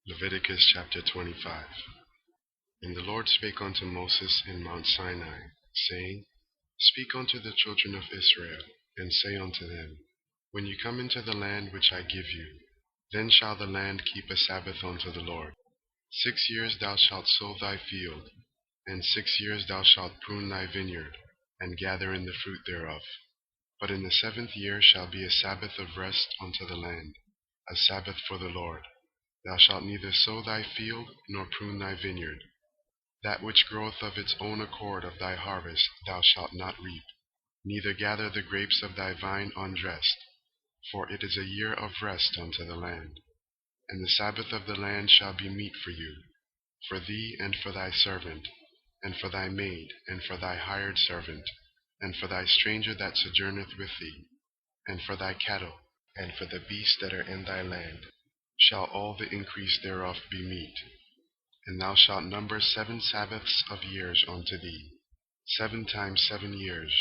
Leviticus Chapter 25. And the Lord spake unto Moses in Mount Sinai, saying, Speak unto the children of Israel, and say unto them, When you come into the land which I give you, then shall the land keep a Sabbath unto the Lord. 6 years thou shalt sow thy field, and 6 years thou shalt prune thy vineyard, and gather in the fruit thereof. But in the 7th year shall be a Sabbath of rest unto the land, a Sabbath for the Lord. Thou shalt neither sow thy field, nor prune thy vineyard. That which groweth of its own accord of thy harvest thou shalt not reap, neither gather the grapes of thy vine undressed. For it is a year of rest unto the land. And the Sabbath of the land shall be meat for you, for thee and for thy servant, and for thy maid, and for thy hired servant, and for thy stranger that sojourneth with thee, and for thy cattle, and for the beasts that are in thy land, shall all the increase thereof be meat. And thou shalt number 7 Sabbaths of years unto thee, 7 times 7 years,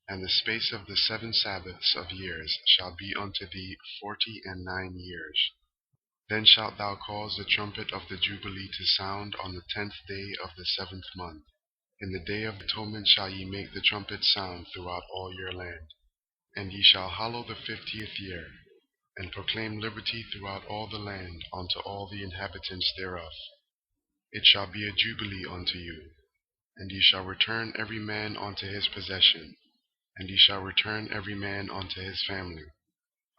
and the space of the 7 Sabbaths of years shall be unto thee 49 years. Then shalt thou cause the trumpet of the Jubilee to sound on the 10th day of the 7th month. In the day of atonement shall ye make the trumpet sound throughout all your land. And ye shall hallow the 50th year, and proclaim liberty throughout all the land unto all the inhabitants thereof. It shall be a jubilee unto you, and ye shall return every man unto his possession, and ye shall return every man unto his family.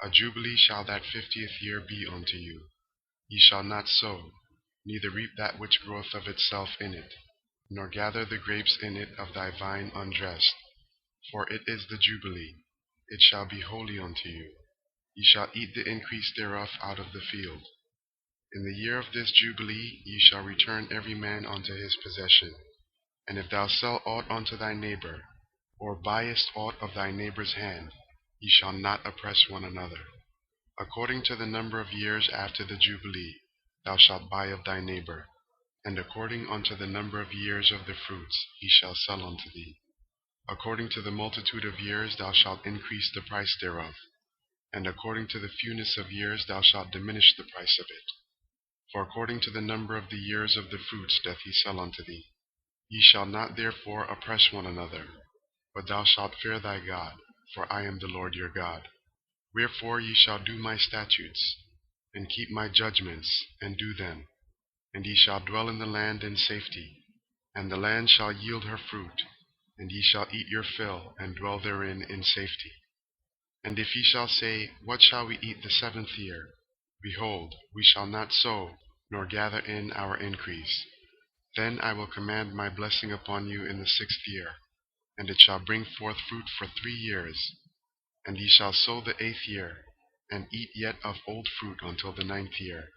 A jubilee shall that 50th year be unto you. Ye shall not sow, neither reap that which groweth of itself in it, nor gather the grapes in it of thy vine undressed. For it is the jubilee, it shall be holy unto you. Ye shall eat the increase thereof out of the field. In the year of this jubilee ye shall return every man unto his possession. And if thou sell aught unto thy neighbor, or buyest aught of thy neighbor's hand, ye shall not oppress one another. According to the number of years after the jubilee thou shalt buy of thy neighbor, and according unto the number of years of the fruits he shall sell unto thee. According to the multitude of years thou shalt increase the price thereof, and according to the fewness of years thou shalt diminish the price of it. For according to the number of the years of the fruits doth he sell unto thee. Ye shall not therefore oppress one another, but thou shalt fear thy God, for I am the Lord your God. Wherefore ye shall do my statutes, and keep my judgments, and do them. And ye shall dwell in the land in safety, and the land shall yield her fruit, and ye shall eat your fill, and dwell therein in safety. And if ye shall say, What shall we eat the 7th year? Behold, we shall not sow, nor gather in our increase. Then I will command my blessing upon you in the 6th year, and it shall bring forth fruit for 3 years. And ye shall sow the 8th year, and eat yet of old fruit until the 9th year.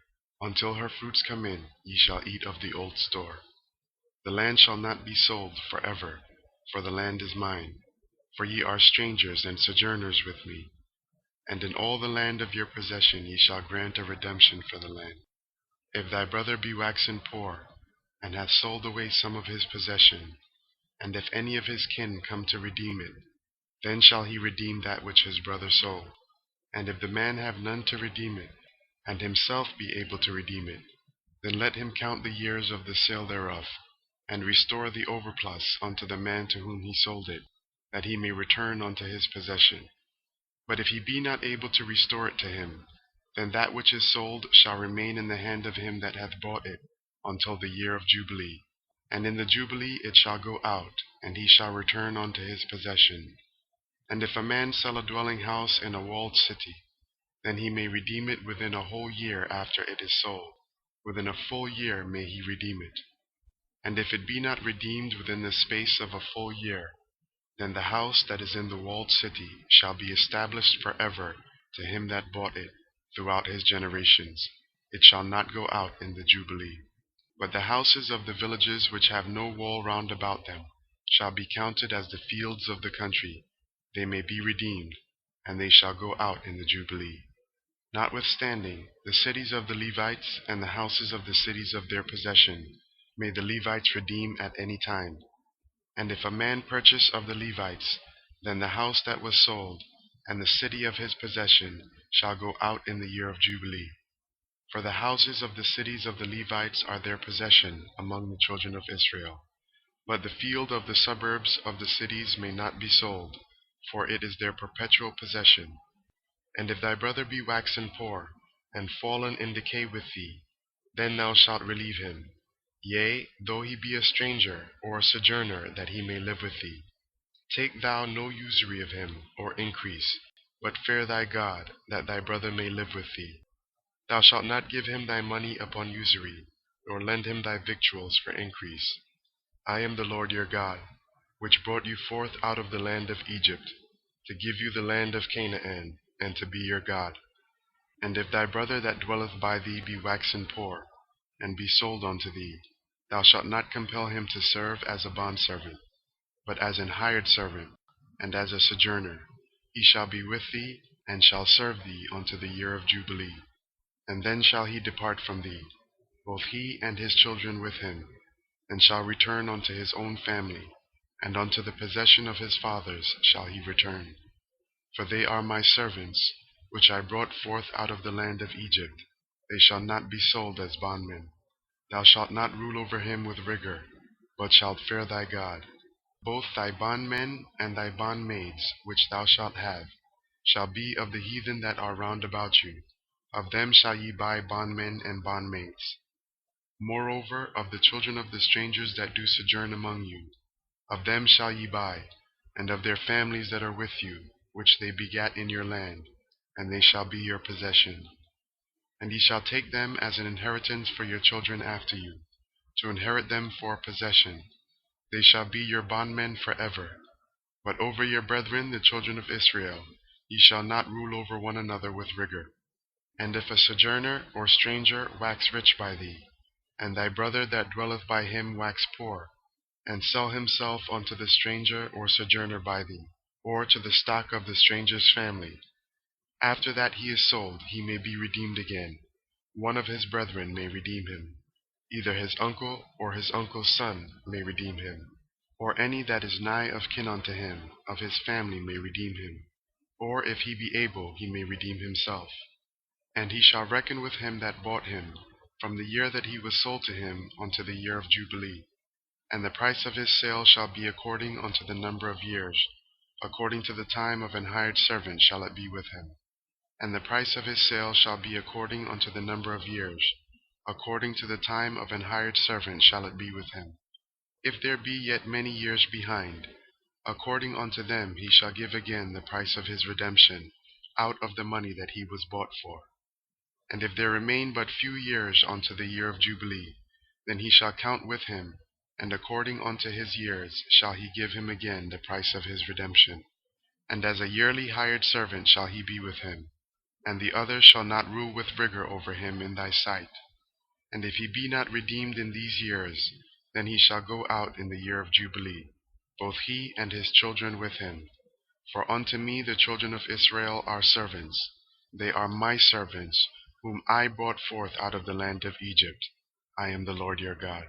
Until her fruits come in, ye shall eat of the old store. The land shall not be sold forever, for the land is mine. For ye are strangers and sojourners with me. And in all the land of your possession ye shall grant a redemption for the land. If thy brother be waxen poor, and hath sold away some of his possession, and if any of his kin come to redeem it, then shall he redeem that which his brother sold. And if the man have none to redeem it, and himself be able to redeem it, then let him count the years of the sale thereof, and restore the overplus unto the man to whom he sold it, that he may return unto his possession. But if he be not able to restore it to him, then that which is sold shall remain in the hand of him that hath bought it until the year of Jubilee. And in the Jubilee it shall go out, and he shall return unto his possession. And if a man sell a dwelling house in a walled city, then he may redeem it within a whole year after it is sold. Within a full year may he redeem it. And if it be not redeemed within the space of a full year, then the house that is in the walled city shall be established forever to him that bought it throughout his generations. It shall not go out in the Jubilee. But the houses of the villages which have no wall round about them shall be counted as the fields of the country. They may be redeemed, and they shall go out in the Jubilee. Notwithstanding, the cities of the Levites and the houses of the cities of their possession may the Levites redeem at any time. And if a man purchase of the Levites, then the house that was sold, and the city of his possession, shall go out in the year of Jubilee. For the houses of the cities of the Levites are their possession among the children of Israel. But the field of the suburbs of the cities may not be sold, for it is their perpetual possession. And if thy brother be waxen poor, and fallen in decay with thee, then thou shalt relieve him, yea, though he be a stranger or a sojourner, that he may live with thee. Take thou no usury of him, or increase, but fear thy God, that thy brother may live with thee. Thou shalt not give him thy money upon usury, nor lend him thy victuals for increase. I am the Lord your God, which brought you forth out of the land of Egypt, to give you the land of Canaan, and to be your God. And if thy brother that dwelleth by thee be waxen poor, and be sold unto thee, thou shalt not compel him to serve as a bondservant, but as an hired servant, and as a sojourner. He shall be with thee, and shall serve thee unto the year of Jubilee. And then shall he depart from thee, both he and his children with him, and shall return unto his own family, and unto the possession of his fathers shall he return. For they are my servants, which I brought forth out of the land of Egypt. They shall not be sold as bondmen. Thou shalt not rule over him with rigor, but shalt fear thy God. Both thy bondmen and thy bondmaids, which thou shalt have, shall be of the heathen that are round about you. Of them shall ye buy bondmen and bondmaids. Moreover, of the children of the strangers that do sojourn among you, of them shall ye buy, and of their families that are with you, which they begat in your land, and they shall be your possession. And ye shall take them as an inheritance for your children after you, to inherit them for a possession. They shall be your bondmen forever. But over your brethren, the children of Israel, ye shall not rule over one another with rigor. And if a sojourner or stranger wax rich by thee, and thy brother that dwelleth by him wax poor, and sell himself unto the stranger or sojourner by thee, or to the stock of the stranger's family, after that he is sold, he may be redeemed again. One of his brethren may redeem him. Either his uncle or his uncle's son may redeem him, or any that is nigh of kin unto him, of his family may redeem him, or if he be able, he may redeem himself. And he shall reckon with him that bought him, from the year that he was sold to him unto the year of Jubilee. And the price of his sale shall be according unto the number of years, according to the time of an hired servant shall it be with him. And the price of his sale shall be according unto the number of years, according to the time of an hired servant shall it be with him. If there be yet many years behind, according unto them he shall give again the price of his redemption, out of the money that he was bought for. And if there remain but few years unto the year of Jubilee, then he shall count with him, and according unto his years shall he give him again the price of his redemption. And as a yearly hired servant shall he be with him, and the other shall not rule with rigor over him in thy sight. And if he be not redeemed in these years, then he shall go out in the year of Jubilee, both he and his children with him. For unto me the children of Israel are servants. They are my servants, whom I brought forth out of the land of Egypt. I am the Lord your God.